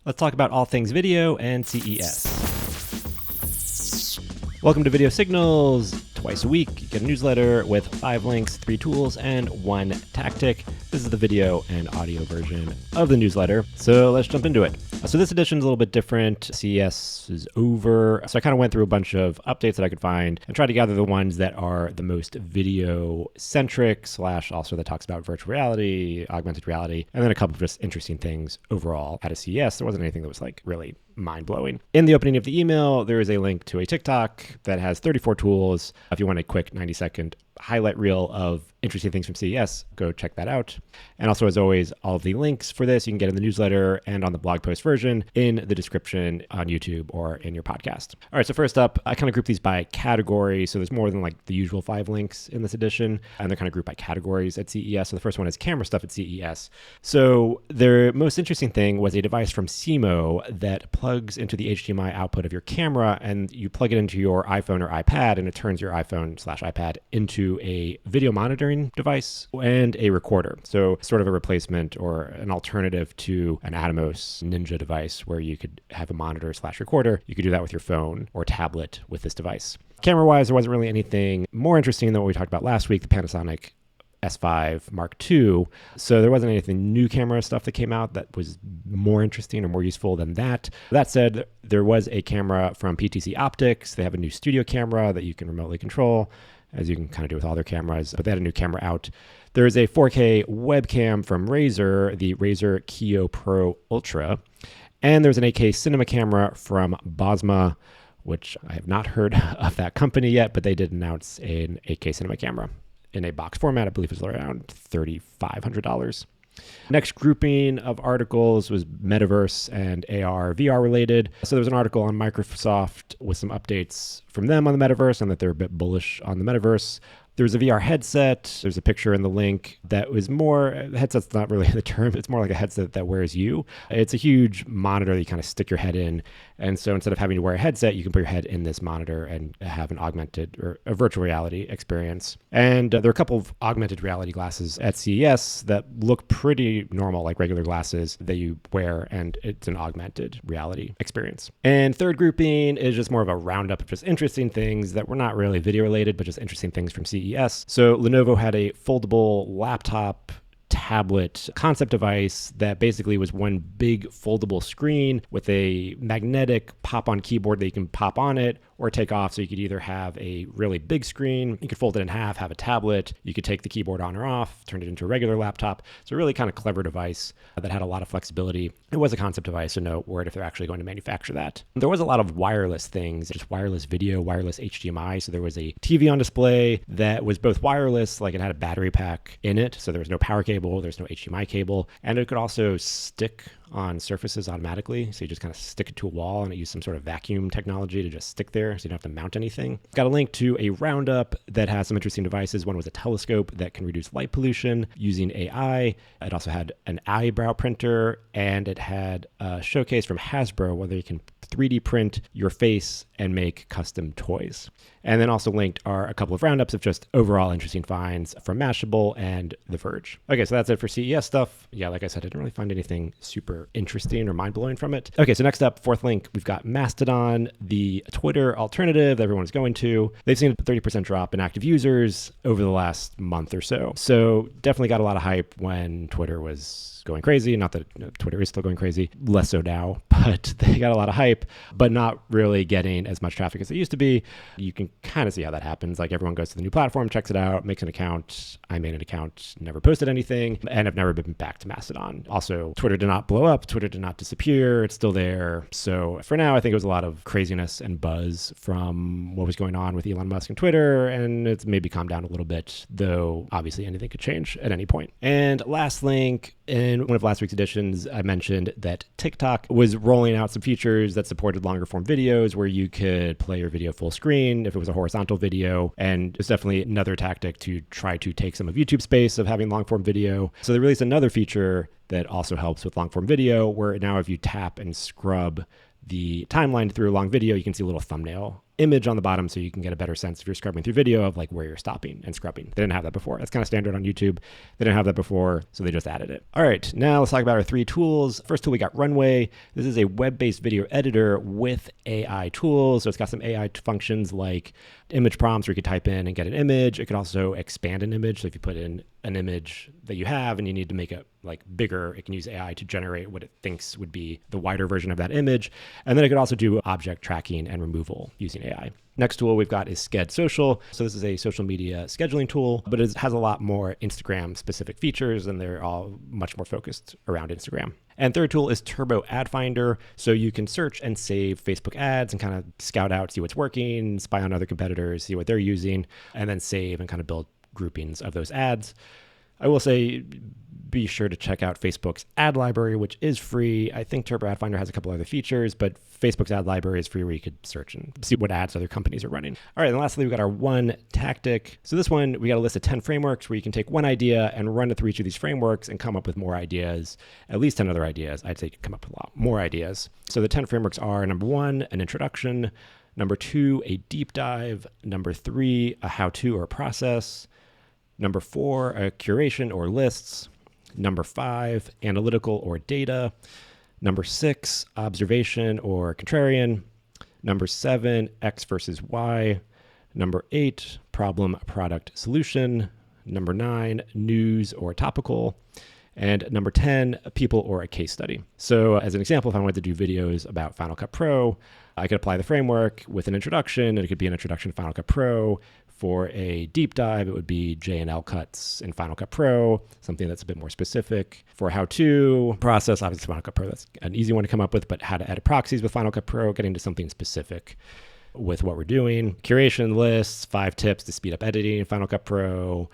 Let's talk about all things video and CES. Welcome to Video Signals. Twice a week, you get a newsletter with 5 links, 3 tools, and 1 tactic. This is the video and audio version of the newsletter. So let's jump into it. So this edition is a little bit different. CES is over. So I kind of went through a bunch of updates that I could find and tried to gather the ones that are the most video centric / also that talks about virtual reality, augmented reality, and then a couple of just interesting things overall at a CES. There wasn't anything that was like really mind-blowing. In the opening of the email, there is a link to a TikTok that has 34 tools. If you want a quick 90-second highlight reel of interesting things from CES, go check that out. And also, as always, all of the links for this you can get in the newsletter and on the blog post version in the description on YouTube or in your podcast. All right, so first up, I kind of group these by category. So there's more than like the usual 5 links in this edition, and they're kind of grouped by categories at CES. So the first one is camera stuff at CES. So their most interesting thing was a device from Simo that plugs into the HDMI output of your camera, and you plug it into your iPhone or iPad, and it turns your iPhone / iPad into a video monitoring device and a recorder. So sort of a replacement or an alternative to an Atomos Ninja device where you could have a monitor / recorder. You could do that with your phone or tablet with this device. Camera-wise, there wasn't really anything more interesting than what we talked about last week, the Panasonic S5 Mark II. So there wasn't anything new camera stuff that came out that was more interesting or more useful than that. That said, there was a camera from PTC Optics. They have a new studio camera that you can remotely control, as you can kind of do with all their cameras, but they had a new camera out. There is a 4K webcam from Razer, the Razer Kiyo Pro Ultra. And there's an 8K cinema camera from Bosma, which I have not heard of that company yet, but they did announce an 8K cinema camera in a box format. I believe it was around $3,500. Next grouping of articles was metaverse and AR, VR related. So there was an article on Microsoft with some updates from them on the metaverse and that they're a bit bullish on the metaverse. There's a VR headset. There's a picture in the link that was more, headset's not really the term. It's more like a headset that wears you. It's a huge monitor that you kind of stick your head in. And so instead of having to wear a headset, you can put your head in this monitor and have an augmented or a virtual reality experience. And there are a couple of augmented reality glasses at CES that look pretty normal, like regular glasses that you wear, and it's an augmented reality experience. And third grouping is just more of a roundup of just interesting things that were not really video related, but just interesting things from CES. So Lenovo had a foldable laptop tablet concept device that basically was one big foldable screen with a magnetic pop-on keyboard that you can pop on it or take off. So you could either have a really big screen, you could fold it in half, have a tablet, you could take the keyboard on or off, turn it into a regular laptop. So a really kind of clever device that had a lot of flexibility. It was a concept device, so no word if they're actually going to manufacture that. There was a lot of wireless things, just wireless video, wireless HDMI. So there was a TV on display that was both wireless, like it had a battery pack in it. So there was no power cable, there's no HDMI cable, and it could also stick on surfaces automatically. So you just kind of stick it to a wall and it used some sort of vacuum technology to just stick there so you don't have to mount anything. Got a link to a roundup that has some interesting devices. One was a telescope that can reduce light pollution using AI. It also had an eyebrow printer, and it had a showcase from Hasbro where you can 3D print your face and make custom toys. And then also linked are a couple of roundups of just overall interesting finds from Mashable and The Verge. Okay, so that's it for CES stuff. Yeah, like I said, I didn't really find anything super interesting or mind-blowing from it. Okay, so next up, fourth link, we've got Mastodon, the Twitter alternative that everyone's going to. They've seen a 30% drop in active users over the last month or so. So definitely got a lot of hype when Twitter was going crazy. Not that Twitter is still going crazy, less so now, but they got a lot of hype, but not really getting as much traffic as it used to be. You can kind of see how that happens. Like everyone goes to the new platform, checks it out, makes an account. I made an account, never posted anything, and have never been back to Mastodon. Also, Twitter did not blow up. Twitter did not disappear. It's still there. So for now, I think it was a lot of craziness and buzz from what was going on with Elon Musk and Twitter, and it's maybe calmed down a little bit, though obviously anything could change at any point. And last link, in one of last week's editions, I mentioned that TikTok was rolling out some features that supported longer form videos where you could play your video full screen if it was a horizontal video. And it's definitely another tactic to try to take some of YouTube's space of having long form video. So they released another feature that also helps with long form video, where now if you tap and scrub the timeline through a long video, you can see a little thumbnail image on the bottom so you can get a better sense if you're scrubbing through video of like where you're stopping and scrubbing. They didn't have that before. That's kind of standard on YouTube. They didn't have that before, so they just added it. All right, now let's talk about our 3 tools. First tool, we got Runway. This is a web-based video editor with AI tools. So it's got some AI functions like image prompts where you could type in and get an image. It could also expand an image. So if you put in an image that you have and you need to make it like bigger, it can use AI to generate what it thinks would be the wider version of that image. And then it could also do object tracking and removal using AI. Next tool we've got is Sked Social. So this is a social media scheduling tool, but it has a lot more Instagram specific features and they're all much more focused around Instagram. And third tool is Turbo Ad Finder. So you can search and save Facebook ads and kind of scout out, see what's working, spy on other competitors, see what they're using, and then save and kind of build groupings of those ads. I will say, be sure to check out Facebook's ad library, which is free. I think Turbo Ad Finder has a couple other features, but Facebook's ad library is free where you could search and see what ads other companies are running. All right, and lastly, we got our one tactic. So this one, we got a list of 10 frameworks where you can take one idea and run it through each of these frameworks and come up with more ideas, at least 10 other ideas. I'd say come up with a lot more ideas. So the 10 frameworks are number 1, an introduction, number 2, a deep dive, number 3, a how-to or process, number 4, a curation or lists, number 5, analytical or data, number 6, observation or contrarian, number 7, X versus Y, number 8, problem, product, solution, number 9, news or topical, and number 10, people or a case study. So as an example, if I wanted to do videos about Final Cut Pro, I could apply the framework with an introduction, and it could be an introduction to Final Cut Pro. For a deep dive, it would be J&L cuts in Final Cut Pro, something that's a bit more specific. For a how-to process, obviously Final Cut Pro, that's an easy one to come up with, but how to edit proxies with Final Cut Pro, getting to something specific with what we're doing. Curation lists, 5 tips to speed up editing in Final Cut Pro.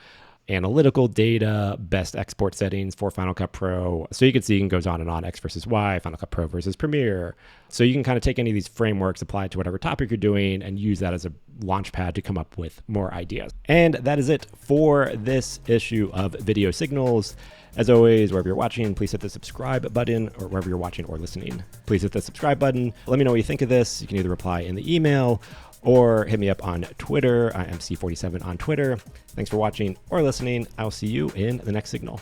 Analytical data, best export settings for Final Cut Pro. So you can see it goes on and on, X versus Y, Final Cut Pro versus Premiere. So you can kind of take any of these frameworks, apply it to whatever topic you're doing, and use that as a launch pad to come up with more ideas. And that is it for this issue of Video Signals. As always, wherever you're watching, please hit the subscribe button, or wherever you're watching or listening, please hit the subscribe button. Let me know what you think of this. You can either reply in the email or hit me up on Twitter, MC47 on Twitter. Thanks for watching or listening. I'll see you in the next signal.